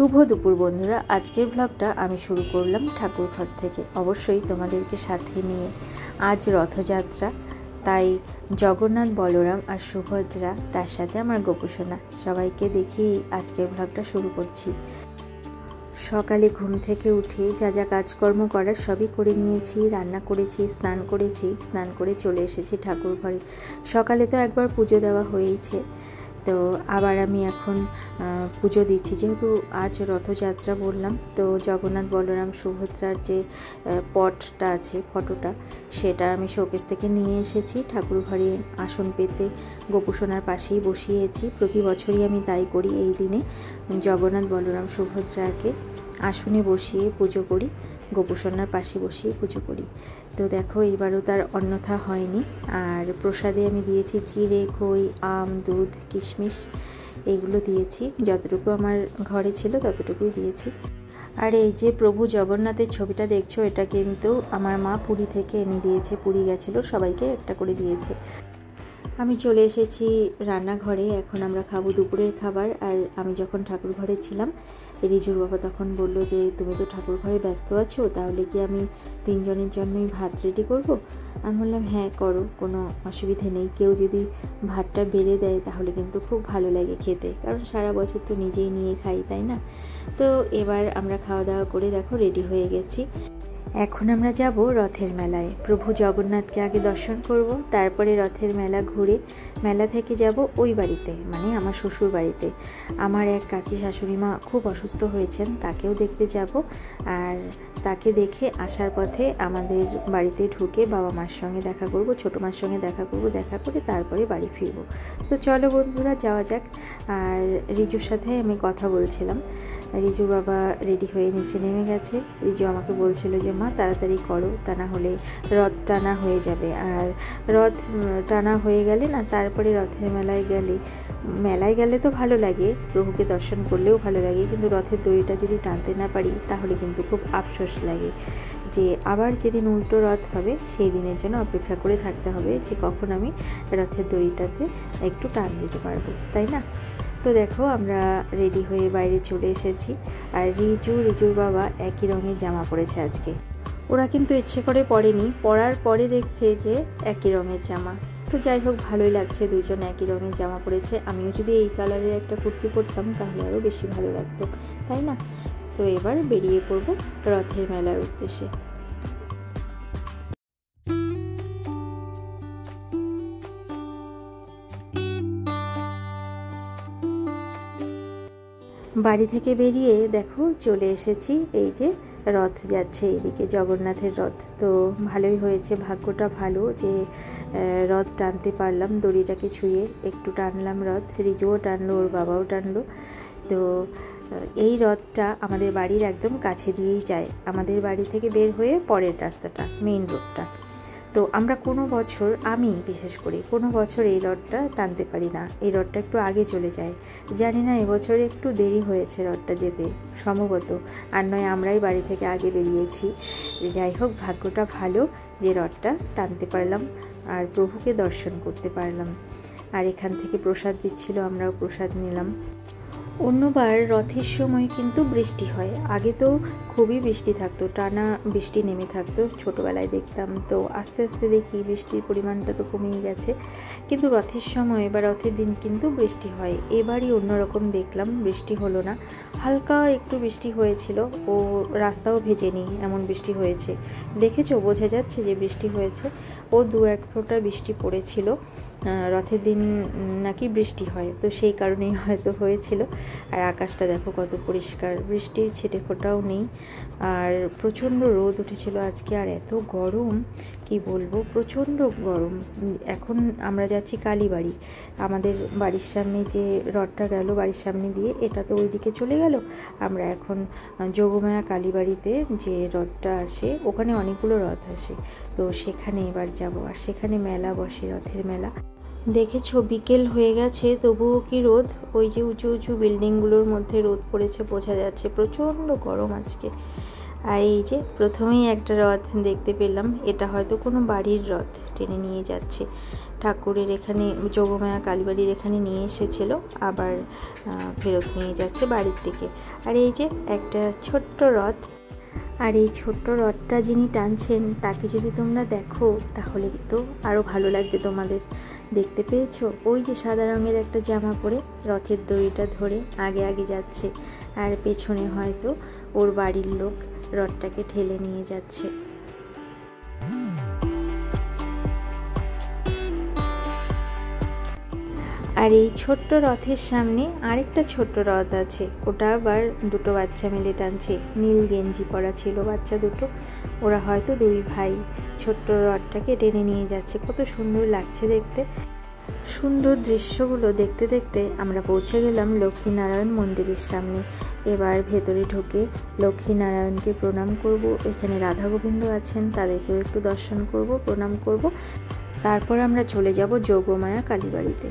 শুভ দুপুর বন্ধুরা, আজকের ব্লগটা আমি শুরু করলাম ঠাকুরঘর থেকে। অবশ্যই তোমাদেরকে সাথে নিয়ে। আজ রথযাত্রা, তাই জগন্নাথ, বলরাম আর সুভদ্রা, তার সাথে আমার গোপুসোনা, সবাইকে দেখেই আজকের ব্লগটা শুরু করছি। সকালে ঘুম থেকে উঠে যা যা কাজকর্ম করার সবই করে নিয়েছি, রান্না করেছি, স্নান করেছি। স্নান করে চলে এসেছি ঠাকুর ঘরে। সকালে তো একবার পুজো দেওয়া হয়েছে, তো আবার আমি এখন পুজো দিচ্ছি। যেহেতু আজ রথযাত্রা বললাম, তো জগন্নাথ, বলরাম, সুভদ্রার যে পটটা আছে, ফটোটা, সেটা আমি শোকেস থেকে নিয়ে এসেছি। ঠাকুর ঘরে আসন পেতে গোপুসোনার পাশেই বসিয়েছি। প্রতি বছরই আমি তাই করি। এই দিনে জগন্নাথ, বলরাম, সুভদ্রাকে আসনে বসিয়ে পুজো করি, গোপুসোনার পাশে বসিয়ে পুজো করি। তো দেখো, এবারও তার অন্যথা হয়নি। আর প্রসাদে আমি দিয়েছি চিড়ে, খই, আম, দুধ, কিশমিশ, এগুলো দিয়েছি। যতটুকু আমার ঘরে ছিল ততটুকুই দিয়েছি। আর এই যে প্রভু জগন্নাথের ছবিটা দেখছো, এটা কিন্তু আমার মা পুরী থেকে এনে দিয়েছে। পুরী গেছিলো, সবাইকে একটা করে দিয়েছে। আমি চলে এসেছি রান্নাঘরে। এখন আমরা খাবো দুপুরের খাবার। আর আমি যখন ঠাকুর ঘরে ছিলাম, রিজুর বাবা তখন বললো যে তুমি তো ঠাকুর ঘরে ব্যস্ত আছো, তাহলে কি আমি 3 জনের জন্যই ভাত রেডি করবো? আমি বললাম হ্যাঁ করো, কোনো অসুবিধে নেই। কেউ যদি ভাতটা বেড়ে দেয় তাহলে কিন্তু খুব ভালো লাগে খেতে, কারণ সারা বছর তো নিজেই নিয়ে খাই, তাই না? তো এবার আমরা খাওয়া দাওয়া করে দেখো রেডি হয়ে গেছি। এখন আমরা যাব রথের মেলায়। প্রভু জগন্নাথকে আগে দর্শন করব, তারপরে রথের মেলা ঘুরে মেলা থেকে যাব ওই বাড়িতে, মানে আমার শ্বশুর বাড়িতে। আমার এক কাকি শাশুড়ি মা খুব অসুস্থ হয়েছেন, তাকেও দেখতে যাব। আর তাকে দেখে আসার পথে আমাদের বাড়িতে ঢুকে বাবা মার সঙ্গে দেখা করব, ছোটো মার সঙ্গে দেখা করব, দেখা করে তারপরে বাড়ি ফিরব। তো চলো বন্ধুরা, যাওয়া যাক। আর রিজুর সাথে আমি কথা বলছিলাম। রিজুর বাবা রেডি হয়ে নিচে নেমে গেছে। রিজু আমাকে বলছিল যে মা তাড়াতাড়ি করো, তা না হলে রথ টানা হয়ে যাবে। আর রথ টানা হয়ে গেলে না, তারপরে রথের মেলায় গেলে তো ভালো লাগে, প্রভুকে দর্শন করলেও ভালো লাগে, কিন্তু রথের দড়িটা যদি টানতে না পারি তাহলে কিন্তু খুব আফসোস লাগে। যে আবার যেদিন উল্টো রথ হবে সেই দিনের জন্য অপেক্ষা করে থাকতে হবে, যে কখন আমি রথের দড়িটাতে একটু টান দিতে পারবো, তাই না? তো দেখো, আমরা রেডি হয়ে বাইরে চলে এসেছি। আর রিজুর বাবা একই রঙের জামা পরেছে আজকে। ওরা কিন্তু ইচ্ছে করে পরেনি, পরার পরে দেখছে যে একই রঙের জামা। তো যাই হোক, ভালোই লাগছে, দুজন একই রঙের জামা পরেছে। আমিও যদি এই কালারের একটা কুর্তি পরতাম তাহলে আরও বেশি ভালো লাগতো, তাই না? তো এবার বেরিয়ে পড়বো রথের মেলার উদ্দেশ্যে। বাড়ি থেকে বেরিয়ে দেখো চলে এসেছি, এই যে রথ যাচ্ছে এইদিকে, জগন্নাথের রথ। তো ভালোই হয়েছে, ভাগ্যটা ভালো যে রথ টানতে পারলাম। দড়িটাকে ছুঁয়ে একটু টানলাম রথ, রিজুও টানলো, ওর বাবাও টানলো। তো এই রথটা আমাদের বাড়ির একদম কাছে দিয়েই যায়, আমাদের বাড়ি থেকে বের হয়ে পরের রাস্তাটা, মেইন রোডটা। তো আমরা কোনো বছর, আমি বিশেষ করে কোনো বছর এই রথটা টানতে পারি না, এই রথটা একটু আগে চলে যায়। জানি না এবছর একটু দেরি হয়েছে রথটা যেতে সম্ভবত, আর নয় আমরাই বাড়ি থেকে আগে বেরিয়েছি। যাই হোক, ভাগ্যটা ভালো যে রথটা টানতে পারলাম আর প্রভুকে দর্শন করতে পারলাম। আর এখান থেকে প্রসাদ দিচ্ছিল, আমরাও প্রসাদ নিলাম। অন্যবার রথের সময় কিন্তু বৃষ্টি হয়, আগে তো খুবই বৃষ্টি থাকতো, টানা বৃষ্টি নেমে থাকতো, ছোটোবেলায় দেখতাম। তো আস্তে আস্তে দেখি বৃষ্টির পরিমাণটা তো কমেই গেছে, কিন্তু রথের সময় বা রথের দিন কিন্তু বৃষ্টি হয়। এবারই অন্যরকম দেখলাম, বৃষ্টি হলো না, হালকা একটু বৃষ্টি হয়েছিল, ও রাস্তাও ভেজেনি এমন বৃষ্টি হয়েছে। দেখেছো, বোঝা যাচ্ছে যে বৃষ্টি হয়েছে। ও 2-1 ফোঁটা বৃষ্টি পড়েছিল। রথের দিন নাকি বৃষ্টি হয়, তো সেই কারণেই হয়তো হয়েছিল। আর আকাশটা দেখো কত পরিষ্কার, বৃষ্টির ছিটে ফোঁটাও নেই। আর প্রচণ্ড রোদ উঠেছিল আজকে, আর এত গরম কি বলবো, প্রচণ্ড গরম। এখন আমরা যাচ্ছি কালীবাড়ি, আমাদের বাড়ির সামনে যে রথটা গেল বাড়ির সামনে দিয়ে, এটা তো ওইদিকে চলে গেল। আমরা এখন যোগমায়া কালীবাড়িতে যে রথটা আসে, ওখানে অনেকগুলো রথ আসে, তো সেখানে এবার যাব। আর সেখানে মেলা বসে, রথের মেলা। দেখেছো, বিকেল হয়ে গেছে তবুও কি রোদ, ওই যে উঁচু উঁচু বিল্ডিংগুলোর মধ্যে রোদ পড়েছে, বোঝা যাচ্ছে প্রচণ্ড গরম আজকে। আর এই যে প্রথমেই একটা রথ দেখতে পেলাম, এটা হয়তো কোনো বাড়ির রথ টেনে নিয়ে যাচ্ছে। ঠাকুরের এখানে যোগমায়া কালীবাড়ির এখানে নিয়ে এসেছিল, আবার ফেরত নিয়ে যাচ্ছে বাড়ির থেকে। আর এই যে একটা ছোট্ট রথ, আর এই ছোট্ট রথটা যিনি টানছেন তাকে যদি তোমরা দেখো তাহলে তো আরও ভালো লাগবে তোমাদের। দেখতে পেয়েছো ওই যে সাদা রঙের একটা জামা পরে রথের দড়িটা ধরে আগে আগে যাচ্ছে, আর পেছনে হয়তো ওর বাড়ির লোক রথটাকে ঠেলে নিয়ে যাচ্ছে। আর এই ছোট্ট রথের সামনে আরেকটা ছোট্ট রথ আছে, ওটা আবার দুটো বাচ্চা মিলে টানছে। নীল গেঞ্জি পরা ছিল বাচ্চা দুটো, ওরা হয়তো দুই ভাই ছোট্ট রথটাকে টেনে নিয়ে যাচ্ছে। কত সুন্দর লাগছে দেখতে। সুন্দর দৃশ্যগুলো দেখতে দেখতে আমরা পৌঁছে গেলাম লক্ষ্মীনারায়ণ মন্দিরের সামনে। এবার ভেতরে ঢুকে লক্ষ্মীনারায়ণকে প্রণাম করব। এখানে রাধা গোবিন্দ আছেন, তাদেরকেও একটু দর্শন করব, প্রণাম করব। তারপর আমরা চলে যাব যোগমায়া কালীবাড়িতে।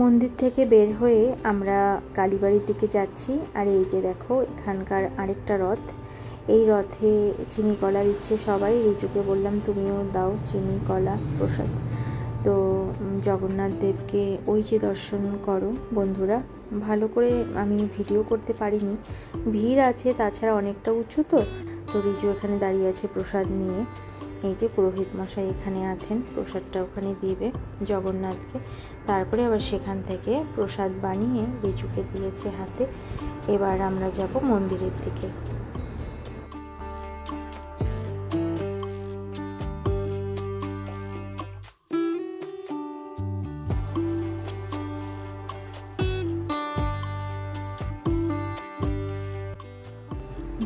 মন্দির থেকে বের হয়ে আমরা কালীবাড়ির দিকে যাচ্ছি। আর এই যে দেখো এখানকার আরেকটা রথ, এই রথে চিনি কলা দিচ্ছে সবাই। রিজুকে বললাম তুমিও দাও চিনি কলা প্রসাদ। তো জগন্নাথ দেবকে ওই যে দর্শন করো বন্ধুরা। ভালো করে আমি ভিডিও করতে পারিনি, ভিড় আছে, তাছাড়া অনেকটা উঁচু। তো রিজু এখানে দাঁড়িয়ে আছে প্রসাদ নিয়ে। এই যে পুরোহিত মশাই এখানে আছেন, প্রসাদটা ওখানে দিবে জগন্নাথকে। তারপরে আবার সেখান থেকে প্রসাদ বানিয়ে রিজুকে দিয়েছে হাতে। এবার আমরা যাব মন্দিরের দিকে।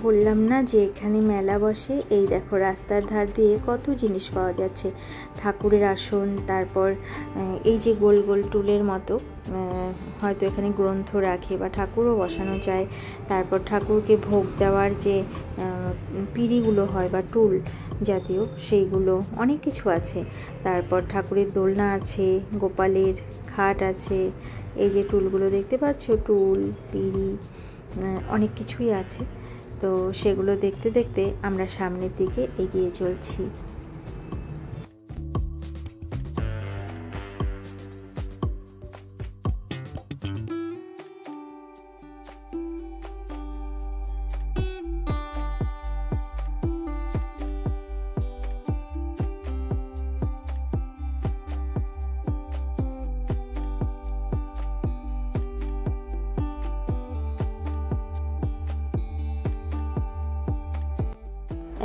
বললাম না যে এখানে মেলা বসে। এই দেখো রাস্তার ধার দিয়ে কত জিনিস পাওয়া যাচ্ছে, ঠাকুরের আসন, তারপর এই যে গোল গোল টুলের মতো, হয়তো এখানে গ্রন্থ রাখে বা ঠাকুরও বসানো যায়। তারপর ঠাকুরকে ভোগ দেওয়ার যে পিঁড়িগুলো হয় বা টুল জাতীয়, সেইগুলো অনেক কিছু আছে। তারপর ঠাকুরের দোলনা আছে, গোপালের খাট আছে। এই যে টুলগুলো দেখতে পাচ্ছ, টুল, পিঁড়ি, অনেক কিছুই আছে। তো সেগুলো দেখতে দেখতে আমরা সামনের দিকে এগিয়ে চলছি।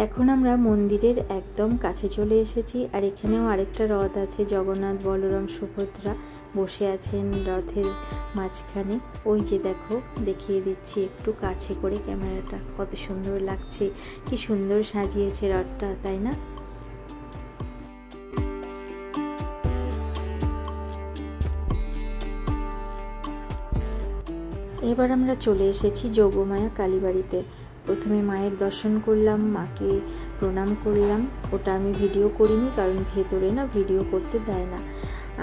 এখন আমরা মন্দিরের একদম কাছে চলে এসেছি। আর এখানেও আরেকটা রথ আছে, জগন্নাথ বলরাম সুভদ্রা বসে আছেন রথের মাঝখানে। ওই যে দেখো, দেখিয়ে দিচ্ছি একটু কাছে করে ক্যামেরাটা, কত সুন্দর লাগছে, কি সুন্দর সাজিয়েছে রথটা, তাই না? এবার আমরা চলে এসেছি যোগমায়া কালীবাড়িতে। প্রথমে মায়ের দর্শন করলাম, মাকে প্রণাম করলাম। ওটা আমি ভিডিও করিনি, কারণ ভেতরে না ভিডিও করতে দেয় না।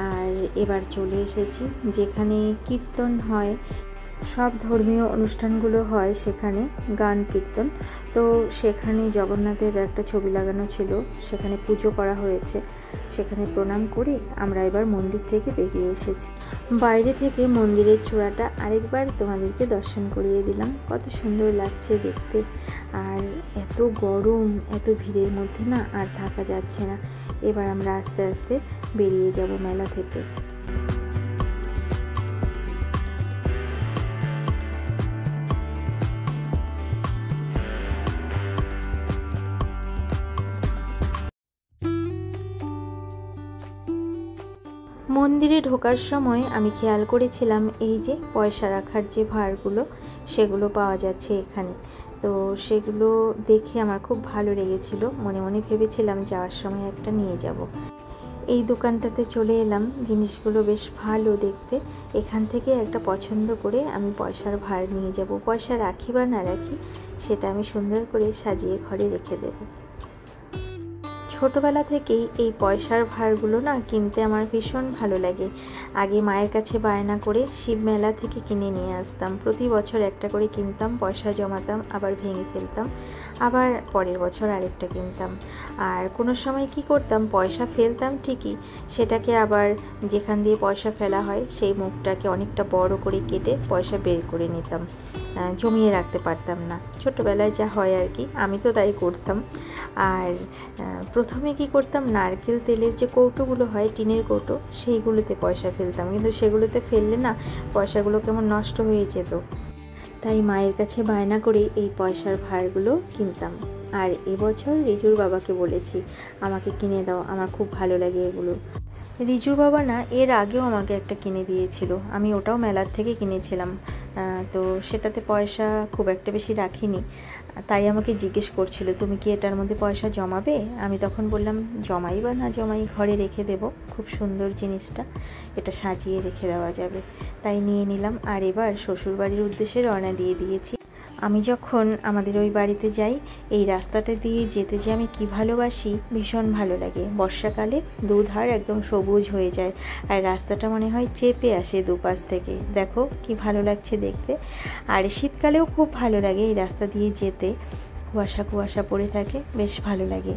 আর এবার চলে এসেছি যেখানে কীর্তন হয়, সব ধর্মীয় অনুষ্ঠানগুলো হয় সেখানে, গান কীর্তন। তো সেখানে জগন্নাথের একটা ছবি লাগানো ছিল, সেখানে পুজো করা হয়েছে। সেখানে প্রণাম করে আমরা এবার মন্দির থেকে বেরিয়ে এসেছি। বাইরে থেকে মন্দিরের চূড়াটা আরেকবার তোমাদেরকে দর্শন করিয়ে দিলাম। কত সুন্দর লাগছে দেখতে। আর এত গরম, এত ভিড়ের মধ্যে না আর থাকা যাচ্ছে না। এবার আমরা আস্তে আস্তে বেরিয়ে যাব মেলা থেকে। মন্দিরে ঢোকার সময় আমি খেয়াল করেছিলাম এই যে পয়সা রাখার যে ভাঁড়গুলো, সেগুলো পাওয়া যাচ্ছে এখানে। তো সেগুলো দেখে আমার খুব ভালো লেগেছিল, মনে মনে ভেবেছিলাম যাওয়ার সময় একটা নিয়ে যাব। এই দোকানটাতে চলে এলাম, জিনিসগুলো বেশ ভালো দেখতে। এখান থেকে একটা পছন্দ করে আমি পয়সার ভার নিয়ে যাব। পয়সা রাখি বা না রাখি সেটা আমি সুন্দর করে সাজিয়ে ঘরে রেখে দেব। ছোটোবেলা থেকেই এই পয়সার ভারগুলো না কিনতে আমার ভীষণ ভালো লাগে। আগে মায়ের কাছে বায়না করে শিব মেলা থেকে কিনে নিয়ে আসতাম। প্রতি বছর একটা করে কিনতাম, পয়সা জমাতাম, আবার ভেঙে ফেলতাম, আবার পরের বছর আরেকটা কিনতাম। আর কোনো সময় কি করতাম, পয়সা ফেলতাম ঠিকই, সেটাকে আবার যেখান দিয়ে পয়সা ফেলা হয় সেই মুখটাকে অনেকটা বড় করে কেটে পয়সা বের করে নিতাম, জমিয়ে রাখতে পারতাম না। ছোটোবেলায় যা হয় আর কি, আমি তো তাই করতাম। আর প্রথমে কি করতাম, নারকেল তেলের যে কৌটোগুলো হয়, টিনের কৌটো, সেইগুলোতে পয়সা ফেলতাম, কিন্তু সেগুলোতে ফেললে না পয়সাগুলো কেমন নষ্ট হয়ে যেত। তাই মায়ের কাছে বায়না করে এই পয়সার ভারগুলো কিনতাম। আর এবছর রিজুর বাবাকে বলেছি আমাকে কিনে দাও, আমার খুব ভালো লাগে এগুলো। রিজুর বাবা না এর আগেও আমাকে একটা কিনে দিয়েছিল, আমি ওটাও মেলার থেকে কিনেছিলাম। তো সেটাতে পয়সা খুব একটা বেশি রাখিনি, তাই আমাকে জিজ্ঞেস করছিল তুমি কি এটার মধ্যে পয়সা জমাবে। আমি তখন বললাম জমাই বা না জমাই, ঘরে রেখে দেব, খুব সুন্দর জিনিসটা, এটা সাজিয়ে রেখে দেওয়া যাবে। তাই নিয়ে নিলাম। আর এবার শ্বশুরবাড়ির উদ্দেশ্যে রওনা দিয়ে দিয়েছি। আমি যখন আমাদের ওই বাড়িতে যাই, এই রাস্তাটা দিয়ে যেতে যে আমি কি ভালোবাসি, ভীষণ ভালো লাগে। বর্ষাকালে দুধার একদম সবুজ হয়ে যায়, আর রাস্তাটা মনে হয় চেপে আসে দুপাশ থেকে। দেখো কি ভালো লাগছে দেখতে। আর শীতকালেও খুব ভালো লাগে এই রাস্তা দিয়ে যেতে, কুয়াশা কুয়াশা পড়ে থাকে, বেশ ভালো লাগে।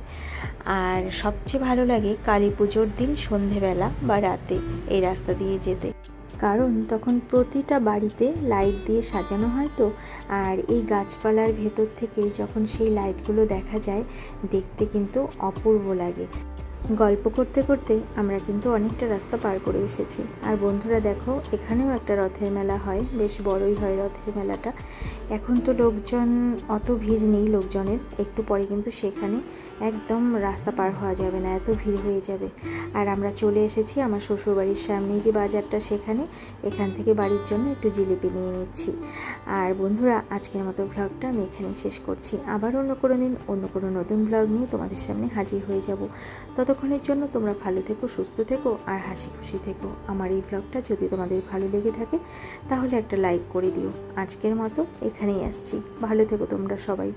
আর সবচেয়ে ভালো লাগে কালী পুজোর দিন সন্ধেবেলা বা রাতে এই রাস্তা দিয়ে যেতে, কারণ তখন প্রতিটা বাড়িতে লাইট দিয়ে সাজানো হয় তো। আর এই গাছপালার ভেতর থেকে যখন সেই লাইটগুলো দেখা যায়, দেখতে কিন্তু অপূর্ব লাগে। গল্প করতে করতে আমরা কিন্তু অনেকটা রাস্তা পার করে এসেছি। আর বন্ধুরা দেখো, এখানেও একটা রথের মেলা হয়, বেশ বড়ই হয় রথের মেলাটা। এখন তো লোকজন অত ভিড় নেই লোকজনের, একটু পরে কিন্তু সেখানে একদম রাস্তা পার হওয়া যাবে না, এত ভিড় হয়ে যাবে। আর আমরা চলে এসেছি আমার শ্বশুরবাড়ির সামনেই যে বাজারটা, সেখানে। এখান থেকে বাড়ির জন্য একটু জিলিপি নিয়ে নিচ্ছি। আর বন্ধুরা, আজকের মতো ব্লগটা আমি এখানেই শেষ করছি। আবার অন্য কোনো দিন অন্য কোনো নতুন ব্লগ নিয়ে তোমাদের সামনে হাজির হয়ে যাব। ততক্ষণের জন্য তোমরা ভালো থেকো, সুস্থ থেকো আর হাসি খুশি থেকো। আমার এই ব্লগটা যদি তোমাদের ভালো লেগে থাকে তাহলে একটা লাইক করে দিও। আজকের মতো এখানেই আসছি, ভালো থেকো তোমরা সবাই।